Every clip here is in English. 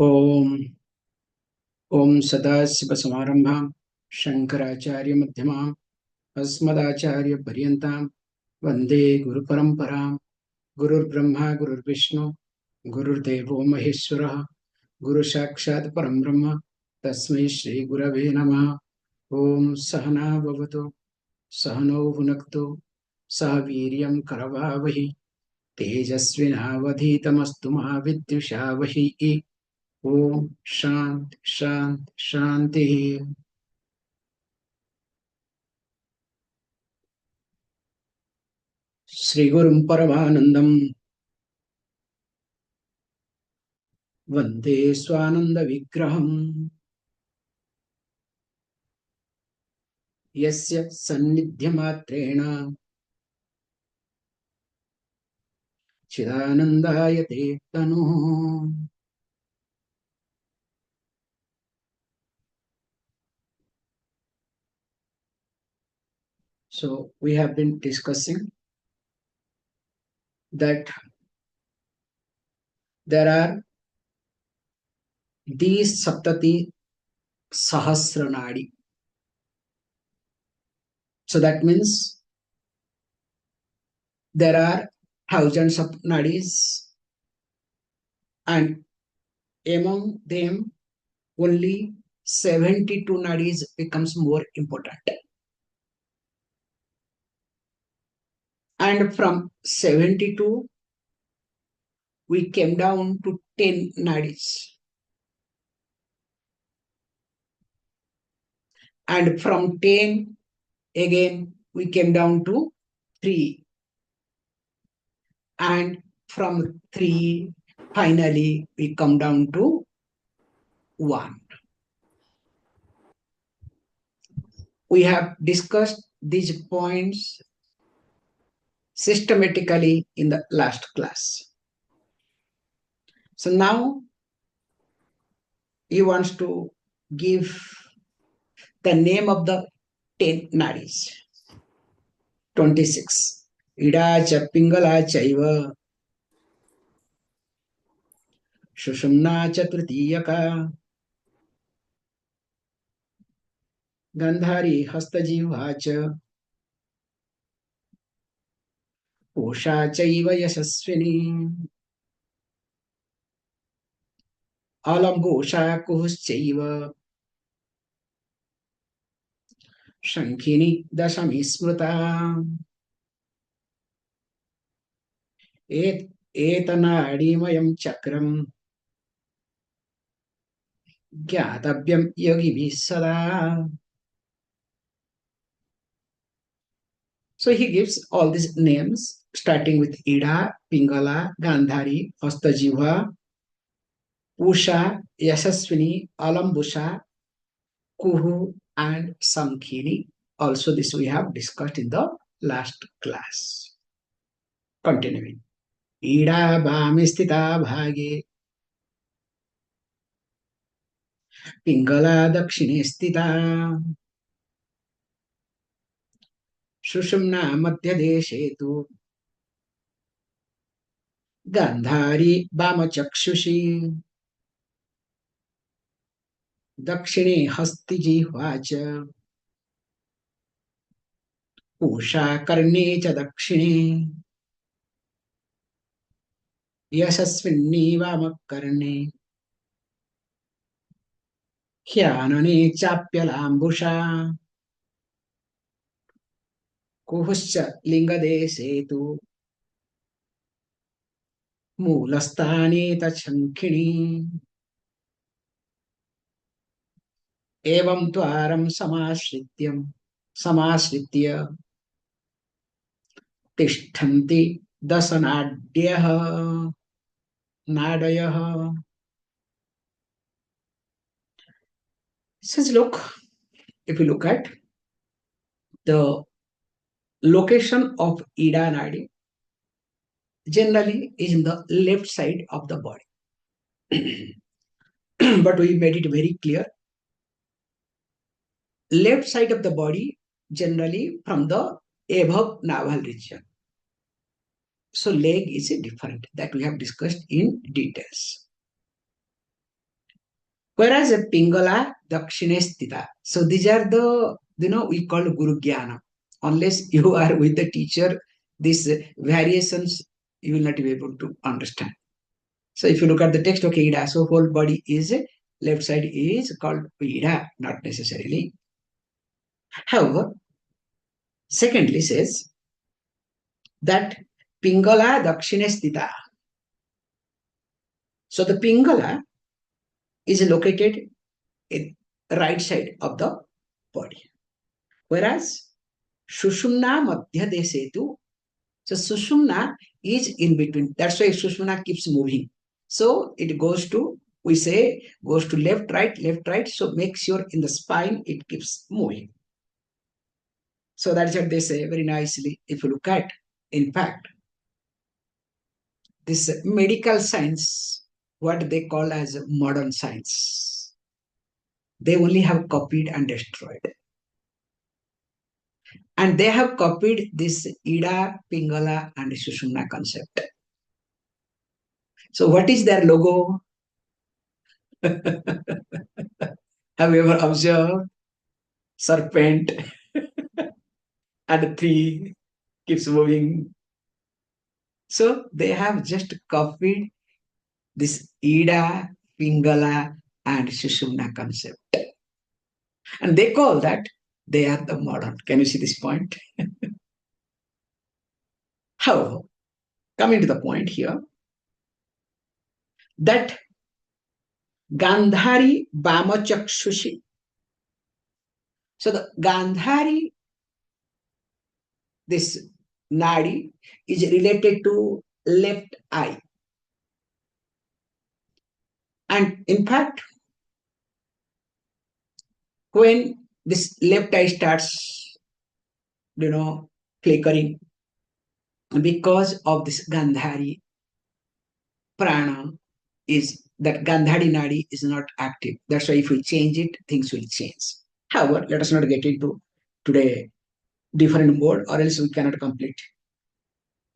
ओम ओम सदाशिवसमारंभां शंकराचार्यमध्यमाम् अस्मदाचार्यपर्यन्तां वन्दे गुरुपरम्परां। गुरुर्ब्रह्मा गुरुर्विष्णु गुरुर्देवो महेश्वरः गुरुसाक्षात् परं ब्रह्म तस्मै श्रीगुरवे नमः। ओम सहना भवतु सहनौ भुनक्तु सह वीर्यं करवावहै तेजस्विनावधीतमस्तु मा विद्विषावहै। ओम शांति शांति शांति। श्री गुरुं परमानंदं वंदे स्वानंद विग्रहम् यस्य सन्निध्यमात्रेण चिदानंदायते तनुः। So we have been discussing that there are these Saptati Sahasranadi. So that means there are thousands of nadis, and among them only 72 nadis becomes more important. And from 72 we came down to 10 nadis. And from 10 again we came down to 3. And from 3 finally we come down to 1. We have discussed these points systematically in the last class. So now he wants to give the name of the 10 nadis. 26. Ida cha pingala chaiva Shushumna cha tritiyaka Gandhari hastajiva cha Pusha chaiva yasasvini Alambosha kuhuschaiva Shankhini dashami smruta Etanadimayam chakram Gyatavyam yogi sada. So he gives all these names starting with Ida, Pingala, Gandhari, Hastajiva, Usha, Yasaswini, Alambusha, Kuhu, and Sankhini. Also this we have discussed in the last class. Continuing. Ida Bhamistita Bhage Pingala Dakshine Stita Shushumna Madhyadeshe tu Gandhari Bhamachakshushi Dakshine Hastijihva cha Usha Karne cha Dakshine Yasasvinni Vamakarne Hyanane Chapyalambusha Kuhuscha Lingade tu Mulastane Tachankhini Evam Twaram Samasritya Tishtanti Dasanadyaha Nadayaha. Says, look, if you look at the location of Ida Nadi, generally is in the left side of the body. But we made it very clear. Left side of the body, generally from the above navel region. So leg is different, that we have discussed in details. Whereas a Pingala, Dakshine Sthita. So these are the, we call Guru Jnana. Unless you are with the teacher, these variations you will not be able to understand. So if you look at the text, okay, Ida, so whole body is, left side is called Ida, not necessarily. However, secondly says that Pingala Dakshine Sthita. So the Pingala is located in right side of the body. Whereas Sushumna Madhya Desetu, so Sushumna is in between. That's why Sushumna keeps moving. So it goes to, we say, goes to left, right. So make sure in the spine it keeps moving. So that's what they say very nicely. If you look at, in fact, this medical science, what they call as modern science, they only have copied and destroyed. And they have copied this Ida, Pingala, and Sushumna concept. So what is their logo? Have you ever observed? Serpent and three keeps moving. So they have just copied this Ida, Pingala, and Sushumna concept. And they call that they are the modern. Can you see this point? However, coming to the point here, that Gandhari Bamachakshushi. So the Gandhari, this Nadi, is related to left eye. And in fact, when this left eye starts, flickering, because of this Gandhari prana, is that Gandhari Nadi is not active. That's why if we change it, things will change. However, let us not get into today different mode, or else we cannot complete.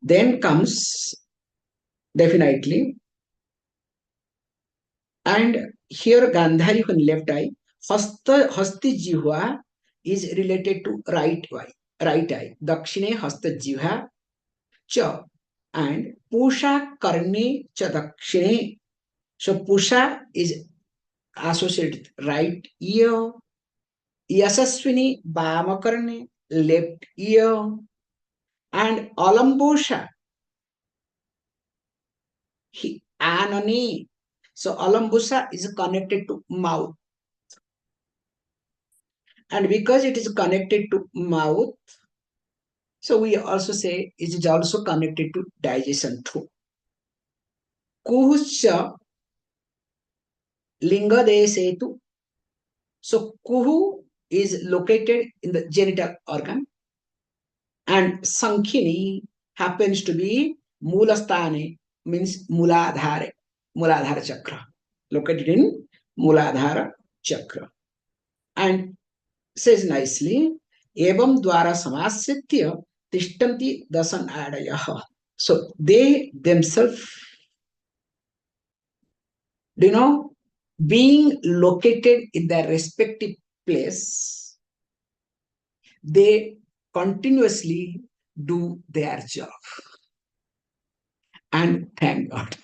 Then comes definitely, and here Gandhari on left eye, Hasti Jihva is related to right eye. Dakshine Hasta Jihva cha, and Pusha Karne cha Dakshine. So Pusha is associated with right ear, Yasaswini Bamakarne, left ear, and Alambosha, Anani. So Alambusa is connected to mouth. And because it is connected to mouth, so we also say it is also connected to digestion too. Kuhuscha linga desetu. So kuhu is located in the genital organ, and sankhini happens to be mulastane, means muladhara chakra, located in muladhara chakra. And says nicely, evam dwara samasitya tishtanti dasan adayah. So they themselves, being located in their respective place, they continuously do their job. And thank God.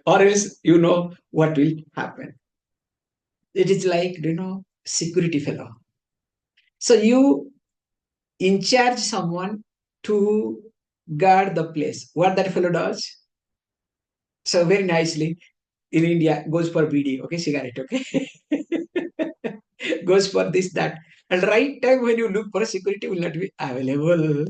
Or else, what will happen. It is like, security fellow. So you in charge someone to guard the place. What that fellow does? So very nicely, in India, goes for BD, okay, cigarette, okay? Goes for this, that. And right time when you look for security will not be available.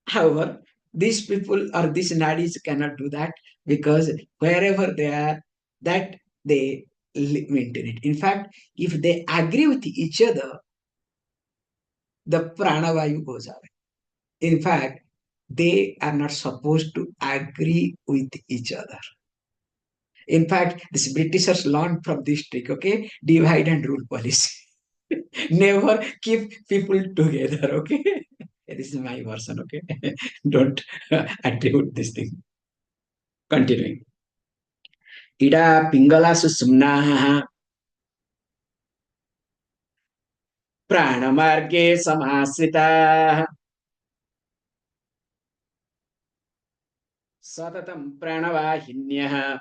However, these people or these nadis cannot do that, because wherever they are, that they maintain it. In fact, if they agree with each other, the pranavayu goes away. In fact, they are not supposed to agree with each other. In fact, these Britishers learned from this trick, okay? Divide and rule policy. Never keep people together, okay? This is my version, okay? Don't attribute this thing. Continuing. Ida Pingala Susumna Pranamarge Samasrita Satatam Pranavahinya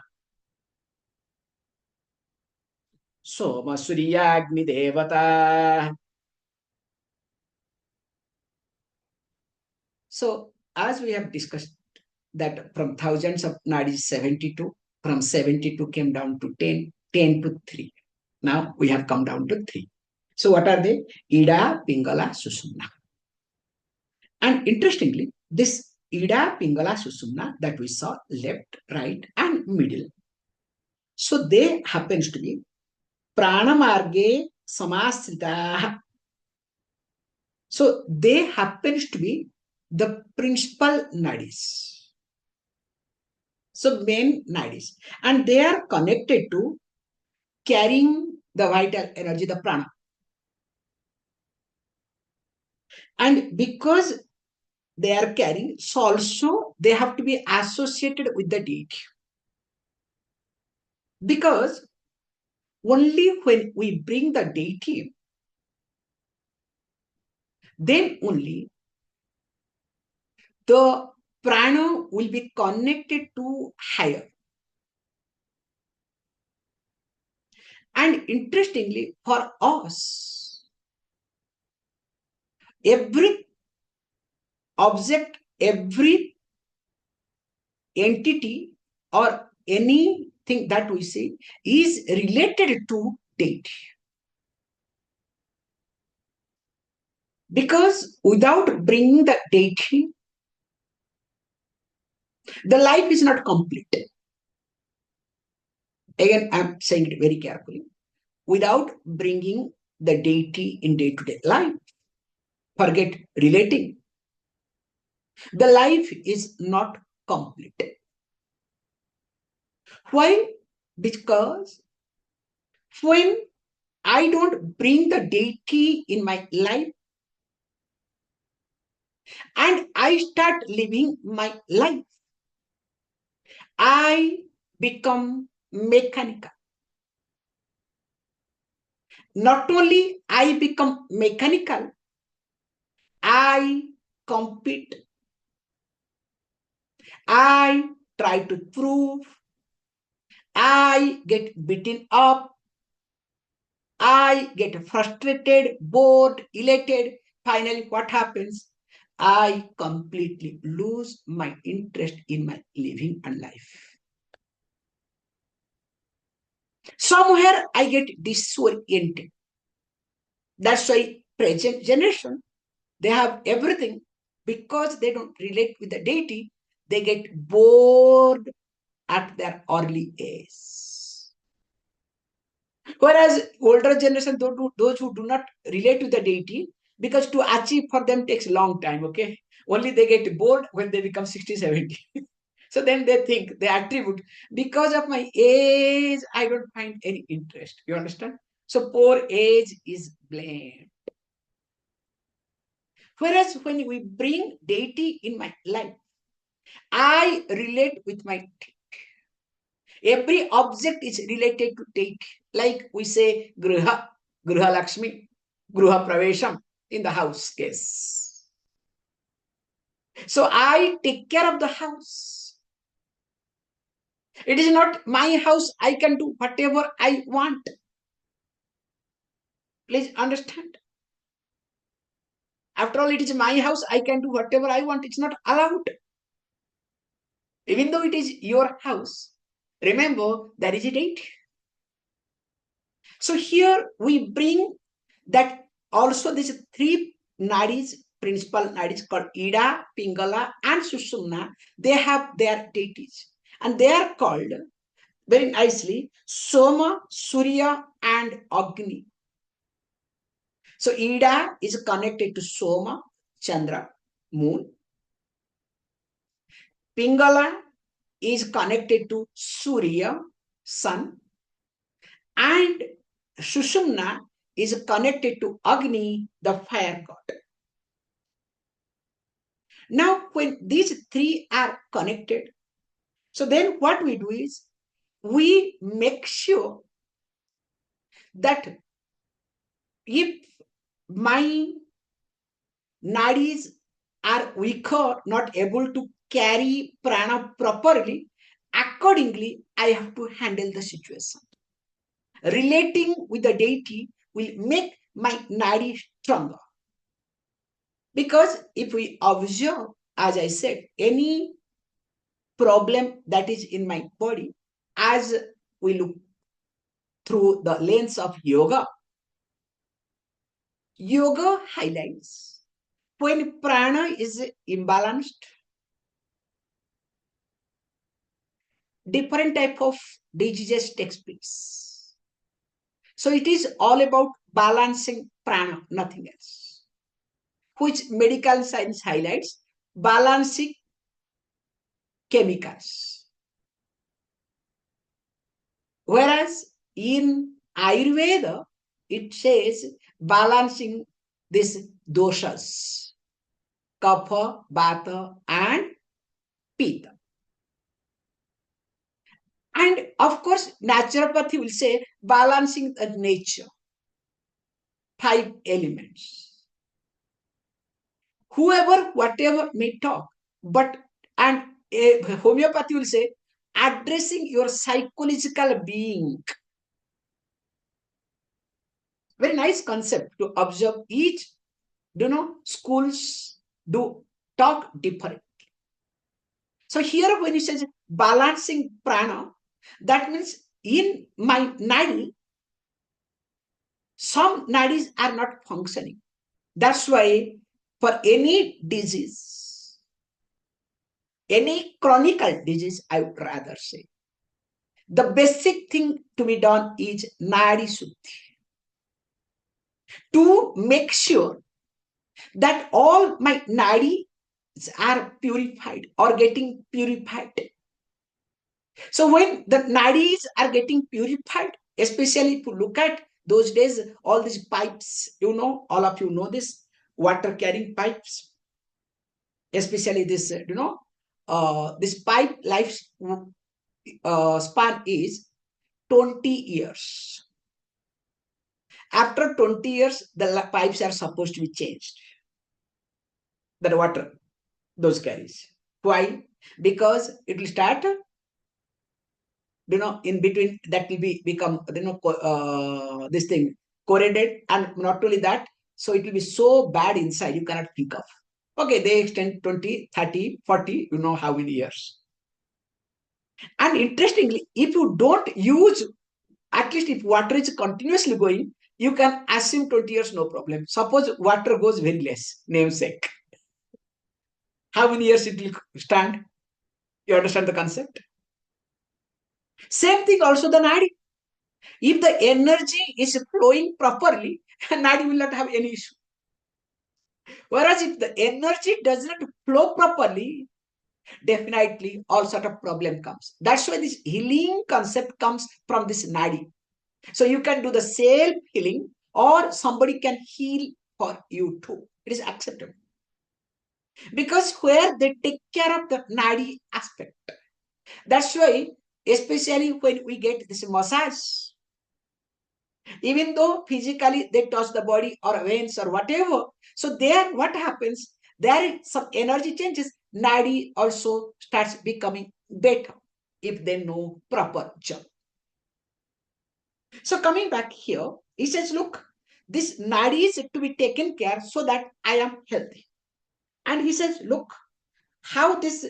Soma Suryagni Devata. So, as we have discussed that from thousands of nadis 72, from 72 came down to 10, 10 to 3. Now we have come down to 3. So what are they? Ida, Pingala, Susumna. And interestingly, this Ida, Pingala, Susumna that we saw left, right, and middle. So they happens to be Pranamarge Samasrita. So they happens to be the principal nadis. So main nadis. And they are connected to carrying the vital energy, the prana. And because they are carrying, so also they have to be associated with the deity. Because only when we bring the deity, then only the prana will be connected to higher. And interestingly, for us, every object, every entity, or anything that we see is related to deity. Because without bringing the deity, the life is not complete. Again, I'm saying it very carefully. Without bringing the deity in day-to-day life, forget relating, the life is not complete. Why? Because when I don't bring the deity in my life and I start living my life, I become mechanical. Not only I become mechanical, I compete. I try to prove. I get beaten up. I get frustrated, bored, elated. Finally, what happens? I completely lose my interest in my living and life. Somewhere I get disoriented. That's why present generation, they have everything. Because they don't relate with the deity, they get bored at their early age. Whereas older generation, those who do not relate to the deity, because to achieve for them takes a long time, okay? Only they get bored when they become 60, 70. So then they think, they attribute, because of my age, I don't find any interest. You understand? So poor age is blamed. Whereas when we bring deity in my life, I relate with my every object is related to deity. Like we say Griha, Griha Lakshmi, Griha Pravesham in the house case. So I take care of the house. It is not my house, I can do whatever I want. Please understand. After all, it is my house, I can do whatever I want. It's not allowed. Even though it is your house, remember there is a date. So here we bring that also these three nadis, principal nadis called Ida, Pingala, and Sushumna, they have their deities. And they are called very nicely Soma, Surya, and Agni. So Ida is connected to Soma, Chandra, moon. Pingala is connected to Surya, sun. And Sushumna is connected to Agni, the fire god. Now, when these three are connected, So then what we do is we make sure that if my nadis are weaker, not able to carry prana properly, accordingly, I have to handle the situation. Relating with the deity will make my nadi stronger. Because if we observe, as I said, any problem that is in my body, as we look through the lens of yoga, yoga highlights when prana is imbalanced, different type of diseases takes place. So it is all about balancing prana, nothing else. Which medical science highlights balancing chemicals. Whereas in Ayurveda, it says balancing these doshas, kapha, vata, and pitta. And of course, naturopathy will say balancing the nature, five elements. Whoever, whatever may talk, but and homeopathy will say addressing your psychological being. Very nice concept to observe each, schools do talk different. So here when you say balancing prana, that means in my nadi, some nadis are not functioning. That's why for any disease, any chronic disease, I would rather say, the basic thing to be done is nadi suddhi. To make sure that all my nadis are purified or getting purified. So when the nadis are getting purified, especially if you look at those days, all these pipes, all of you know this, water carrying pipes, especially this, this pipe life span is 20 years. After 20 years, the pipes are supposed to be changed. The water, those carries. Why? Because it will start, in between that will become, this thing corroded, and not only that, so it will be so bad inside you cannot think of. Okay, they extend 20, 30, 40, how many years. And interestingly, if you don't use, at least if water is continuously going, you can assume 20 years, no problem. Suppose water goes very less, namesake. How many years it will stand? You understand the concept? Same thing also the nadi. If the energy is flowing properly, nadi will not have any issue. Whereas if the energy does not flow properly, definitely all sort of problem comes. That's why this healing concept comes from this nadi. So you can do the self healing or somebody can heal for you too. It is acceptable. Because where they take care of the nadi aspect. That's why, especially when we get this massage, even though physically they touch the body or veins or whatever, so there what happens? There some energy changes. Nadi also starts becoming better if they know proper job. So coming back here, he says, look, this nadi is to be taken care so that I am healthy. And he says, look, how these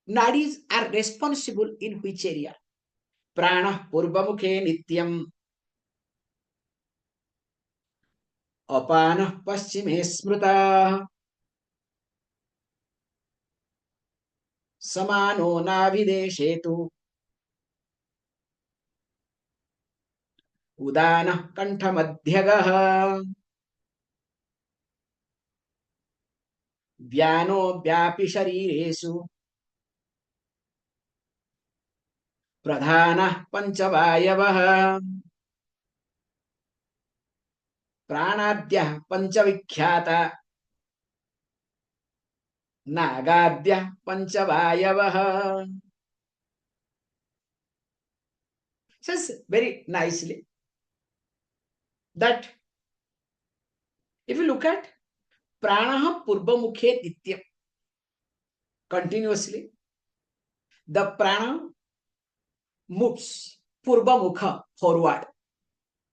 nadis are responsible in which area? Prana purvamukhe nityam, apana paschime smruta, samano navideshetu, udana kantamadhyagah, vyano vyapi shariresu, pradhana panchavayavah, प्राणाद्यः पंचविख्याता नागाद्यः पंचवायवः. says very nicely that if you look at prana purvamukhe nityam, continuously, the prana moves purvamukha, forward.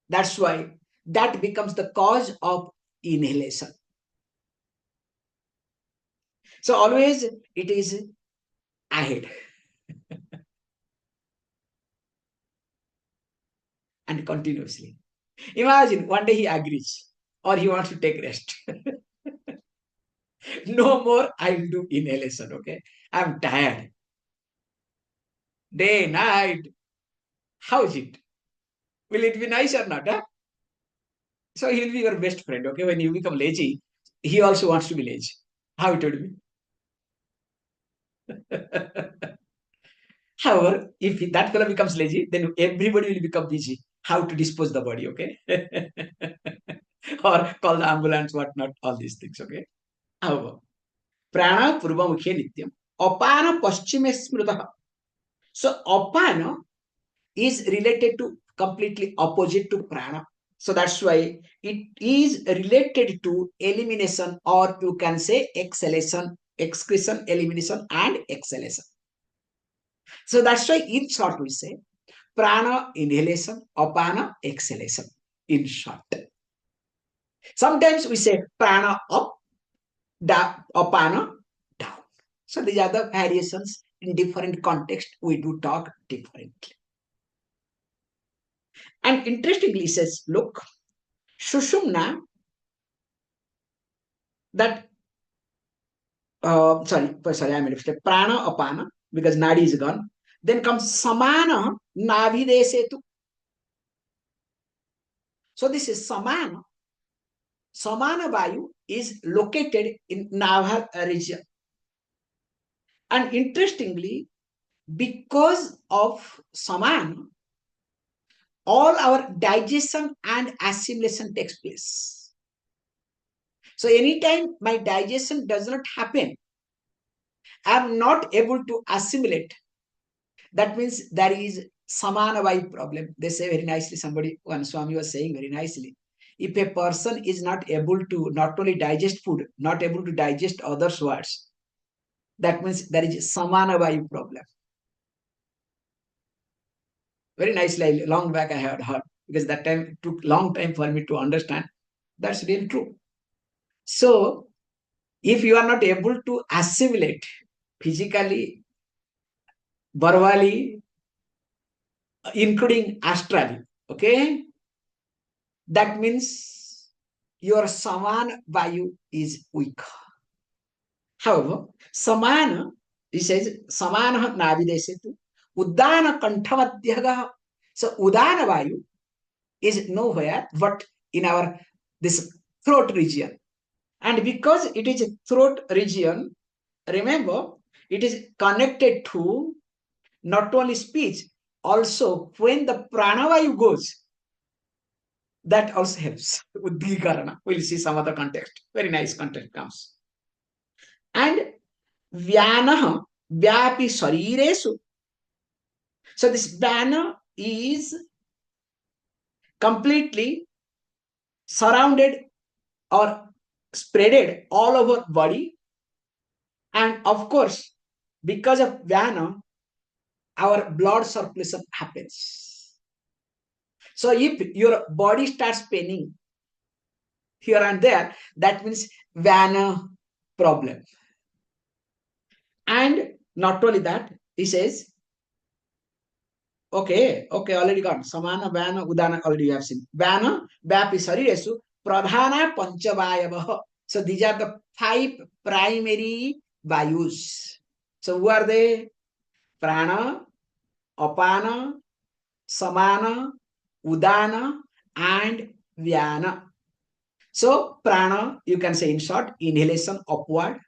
That's why that becomes the cause of inhalation. So always it is ahead and continuously. Imagine one day he agrees or he wants to take rest. No more, I'll do inhalation, okay? I'm tired. Day, night. How is it? Will it be nice or not? Huh? So he'll be your best friend, okay? When you become lazy, he also wants to be lazy. How it would be? However, if that fellow becomes lazy, then everybody will become busy. How to dispose the body, okay? Or call the ambulance, whatnot, all these things, okay? However, prana purvamukhe nityam. Apana paschime smritaha. So apana is related to completely opposite to prana. So that's why it is related to elimination, or you can say exhalation, excretion, elimination, and exhalation. So that's why in short we say prana inhalation, apana exhalation. In short, sometimes we say prana up, apana down. So these are the variations in different context. We do talk differently. And interestingly, he says, look, Sushumna, that, sorry, I made a mistake. Prana, apana, because Nadi is gone. Then comes Samana, Navidesetu. So this is Samana. Samana Vayu is located in Naval region. And interestingly, because of Samana, all our digestion and assimilation takes place. So anytime my digestion does not happen, I am not able to assimilate. That means there is samana vayu problem. They say very nicely, somebody, one Swami was saying very nicely, if a person is not able to not only digest food, not able to digest others' words, that means there is samana vayu problem. Very nicely, long back I had heard, because that time it took long time for me to understand. That's really true. So if you are not able to assimilate physically, verbally, including astrally, okay, that means your samana vayu is weak. However, samana, he says, samana navidesetu, udana kanthamadhyaga. So udana vayu is nowhere but in our this throat region. And because it is a throat region, remember, it is connected to not only speech, also when the pranavayu goes, that also helps. Uddhikarana. We'll see some other context. Very nice context comes. And vyana, vyapi shariresu. So this vyana is completely surrounded or spreaded all over body. And of course, because of vyana, our blood circulation happens. So if your body starts paining here and there, that means Vanna problem. And not only that, he says, okay, already got Samana, Vanna, Udana, already you have seen. Vanna, Vapi Sariresu, Pradhana Panchavayavaha. So these are the 5 primary Vayus. So who are they? Prana, Apana, Samana, Udana, and Vyana. So prana, you can say in short, inhalation upward.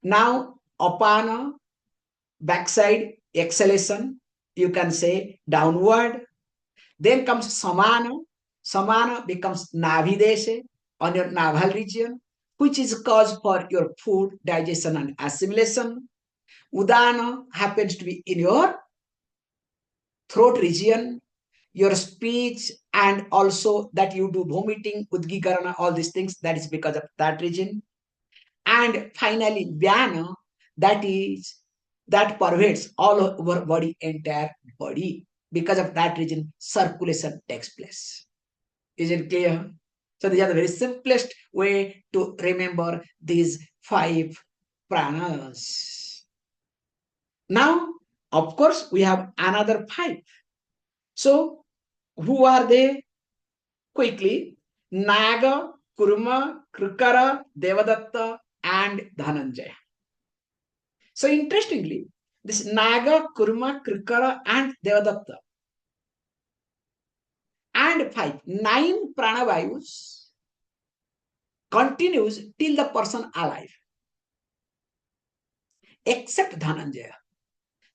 Now apana, backside, exhalation, you can say downward. Then comes samana. Samana becomes navideshe, on your navel region, which is cause for your food digestion and assimilation. Udana happens to be in your throat region, your speech, and also that you do vomiting, udgikarana, all these things, that is because of that region. And finally, Vyana, that is, that pervades all over body, entire body. Because of that region, circulation takes place. Is it clear? So these are the very simplest way to remember these five pranas. Now, of course, we have another five. So, who are they? Quickly, Naga, Kurma, Krikara, Devadatta, and Dhananjaya. So, interestingly, this Naga, Kurma, Krikara, and Devadatta, and five, nine pranavayus continues till the person alive, except Dhananjaya.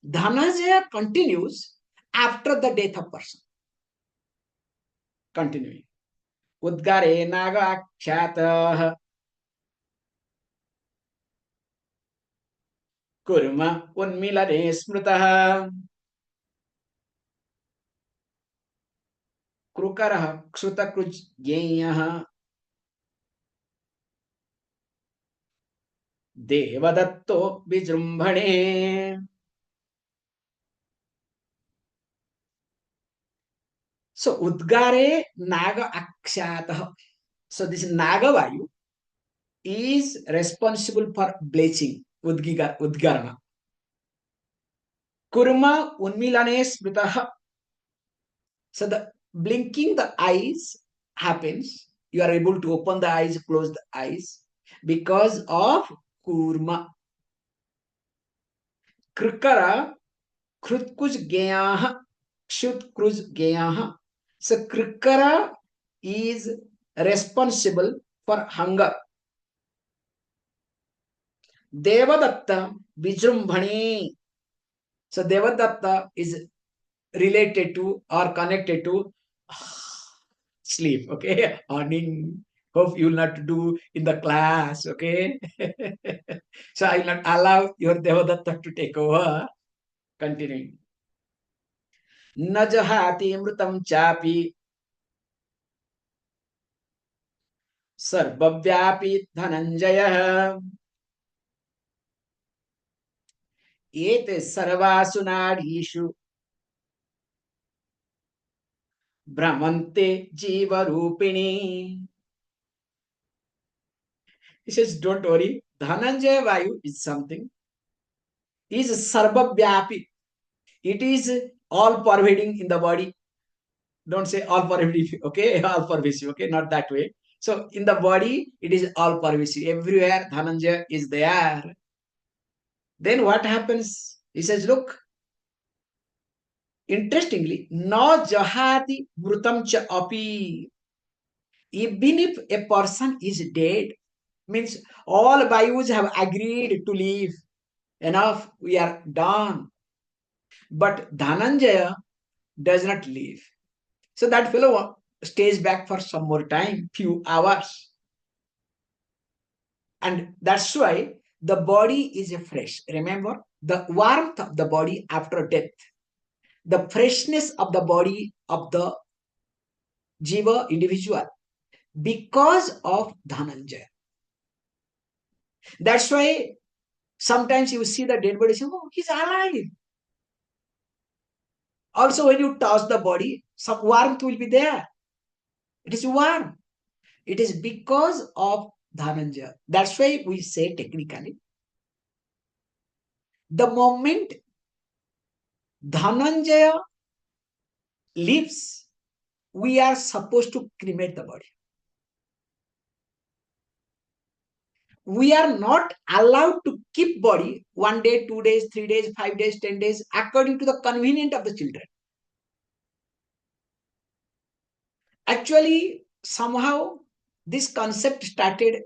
Dhananjaya continues after the death of person. Continuing. Udgare naga khyata kurma unmilane smrutah krukarah kshutakruj devadatto vijrumbhane. So Udgare Naga Akshatah. So this Naga Vayu is responsible for bleaching Udgarana. Kurma Unmilane Smritaha. So the blinking the eyes happens. You are able to open the eyes, close the eyes because of Kurma. Krikara Krutkuj Geyaha Kshut Geyaha. So Krikara is responsible for hunger. Devadatta Vijrumbhani. So Devadatta is related to or connected to sleep. Okay, earning. Hope you will not do in the class. Okay, so I will not allow your Devadatta to take over. Continuing. Najahati mrutam chapi सर्वव्यापी धनंजयः एते सर्वासु नाडीषु भ्रमन्ते जीवरूपिणी. He says, don't worry, Dhananjaya Vayu is something, is sarvavyapi. It is all pervading in the body. Don't say all pervasive, okay? All pervasive, okay? Not that way. So in the body, it is all pervasive. Everywhere Dhananjaya is there. Then what happens? He says, look, interestingly, no jahati mrutam cha api. Even if a person is dead, means all Vayus have agreed to leave. Enough, we are done. But Dhananjaya does not leave. So that fellow stays back for some more time, few hours. And that's why the body is fresh. Remember, the warmth of the body after death, the freshness of the body of the jiva individual, because of Dhananjaya. That's why sometimes you see the dead body, say, oh, he's alive. Also, when you toss the body, some warmth will be there. It is warm. It is because of Dhananjaya. That's why we say technically, the moment Dhananjaya leaves, we are supposed to cremate the body. We are not allowed to keep body 1 day, 2 days, 3 days, 5 days, 10 days, according to the convenience of the children. Actually, somehow this concept started,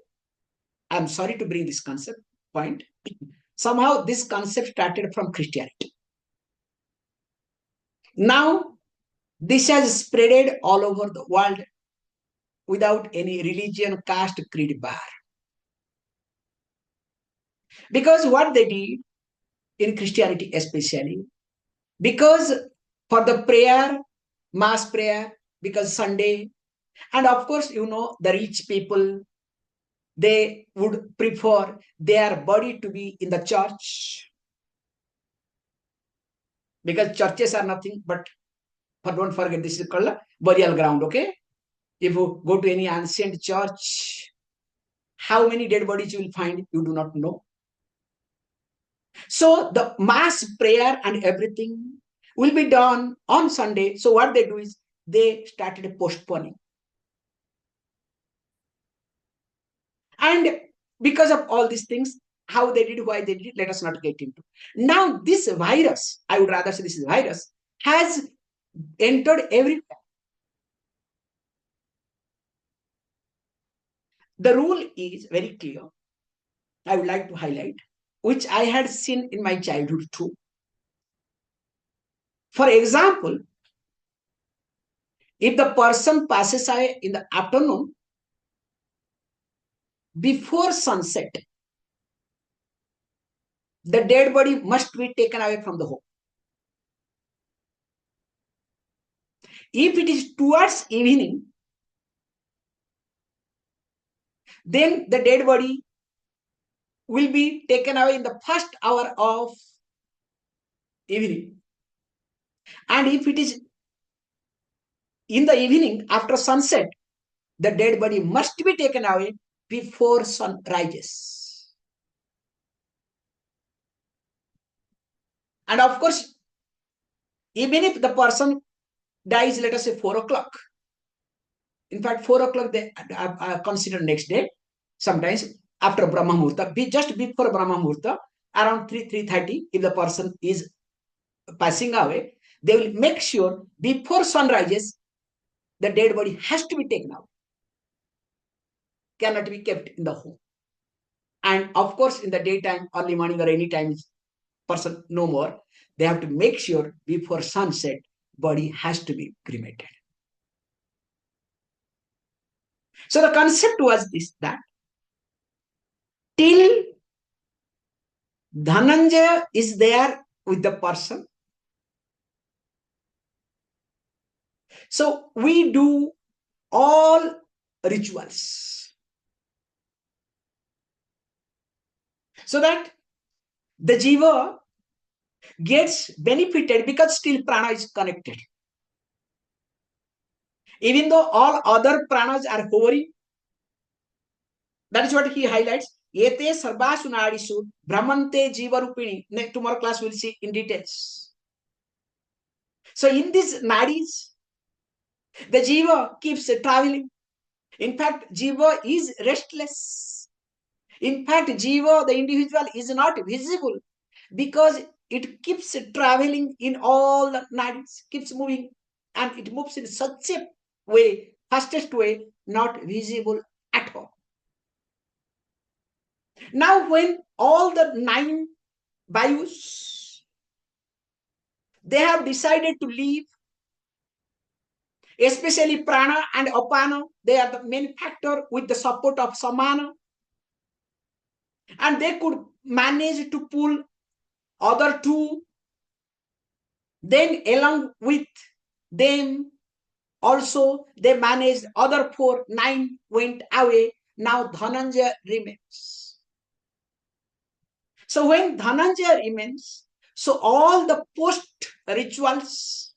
I'm sorry to bring this concept point, somehow this concept started from Christianity. Now, this has spreaded all over the world without any religion, caste, creed, bar. Because what they did in Christianity especially, because for the prayer, mass prayer, because Sunday. And of course, the rich people, they would prefer their body to be in the church, because churches are nothing but, don't forget, this is called burial ground. Okay, if you go to any ancient church, how many dead bodies you will find, you do not know. So the mass prayer and everything will be done on Sunday. So what they do is they started postponing. And because of all these things, how they did, why they did, let us not get into. Now, this virus, I would rather say this virus, has entered everywhere. The rule is very clear. I would like to highlight, which I had seen in my childhood too. For example, if the person passes away in the afternoon before sunset, the dead body must be taken away from the home. If it is towards evening, then the dead body will be taken away in the first hour of evening. And if it is in the evening after sunset, the dead body must be taken away before sun rises. And of course, even if the person dies, let us say 4 o'clock, in fact, 4 o'clock they consider next day, sometimes after Brahma Muhurta, just before Brahma Muhurta, around 3:30, if the person is passing away, they will make sure before sun rises, the dead body has to be taken out, cannot be kept in the home. And of course, in the daytime, early morning, or any time, person no more, they have to make sure before sunset, body has to be cremated. So the concept was this, that till Dhananjaya is there with the person, so we do all rituals, so that the jiva gets benefited, because still prana is connected. Even though all other pranas are hovering, that is what he highlights. Ete sarvasu nadishu brahmante jiva rupini. Tomorrow class we'll see in details. So in these nadis, the jiva keeps traveling. In fact, jiva is restless. In fact, jiva, the individual, is not visible, because it keeps traveling in all the nadis, keeps moving, and it moves in such a way, fastest way, not visible at all. Now, when all the 9 Vayus, they have decided to leave, especially prana and apana, they are the main factor with the support of samana, and they could manage to pull other 2. Then along with them also they managed other 4, 9 went away. Now Dhananjaya remains. So when Dhananjaya remains, so all the post rituals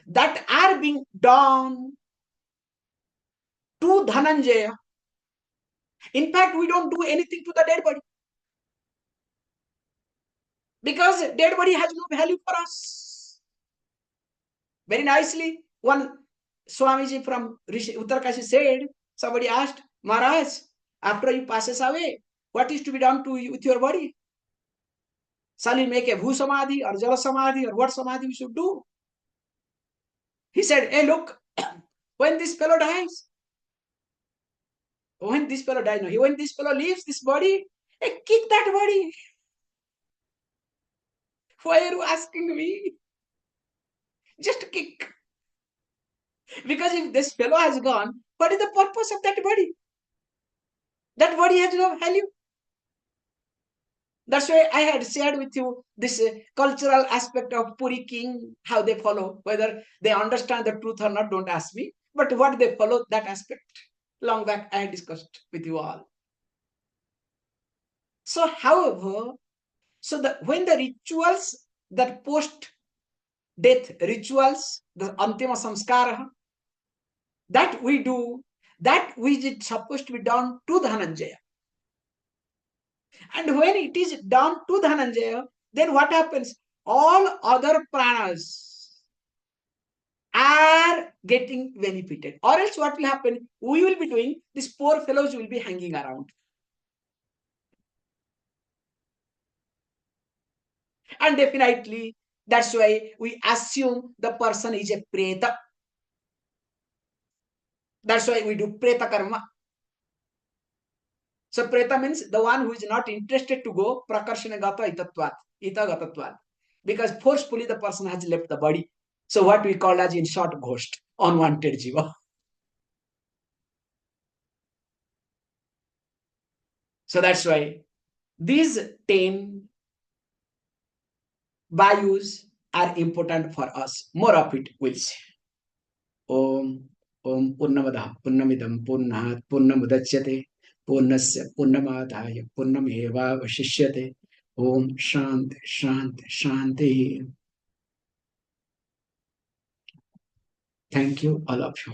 that are being done to Dhananjaya, in fact, we don't do anything to the dead body, because dead body has no value for us. Very nicely, one Swamiji from Uttarkashi said, somebody asked, Maharaj, after you passes away, what is to be done to you with your body? Shall we make a Bhu Samadhi or Jala Samadhi, or what Samadhi we should do? He said, hey, look, when this fellow dies, when this fellow leaves this body, hey, kick that body. Why are you asking me? Just kick. Because if this fellow has gone, what is the purpose of that body? That body has no value. That's why I had shared with you this cultural aspect of Puri king, how they follow. Whether they understand the truth or not, don't ask me. But what they follow, that aspect, long back I had discussed with you all. So, however, so when the rituals, that post death rituals, the Antima Samskara, that we do, that which is supposed to be done to Dhananjaya. And when it is done to Dhananjaya, then what happens? All other pranas are getting benefited. Or else what will happen? We will be doing, these poor fellows will be hanging around. And definitely, that's why we assume the person is a preta. That's why we do preta karma. So preta means the one who is not interested to go prakarshana gata itatvat, ita gatatvat. Because forcefully the person has left the body. So what we call as in short ghost, unwanted jiva. So that's why these 10 values are important for us. More of it we'll see. Om Om Purnamada Purnamidam Purnat Purnamudachyate Purnasya Purnamadaya Purnameva Vashishyate Om Shanti Shanti Shanti. Thank you, all of you.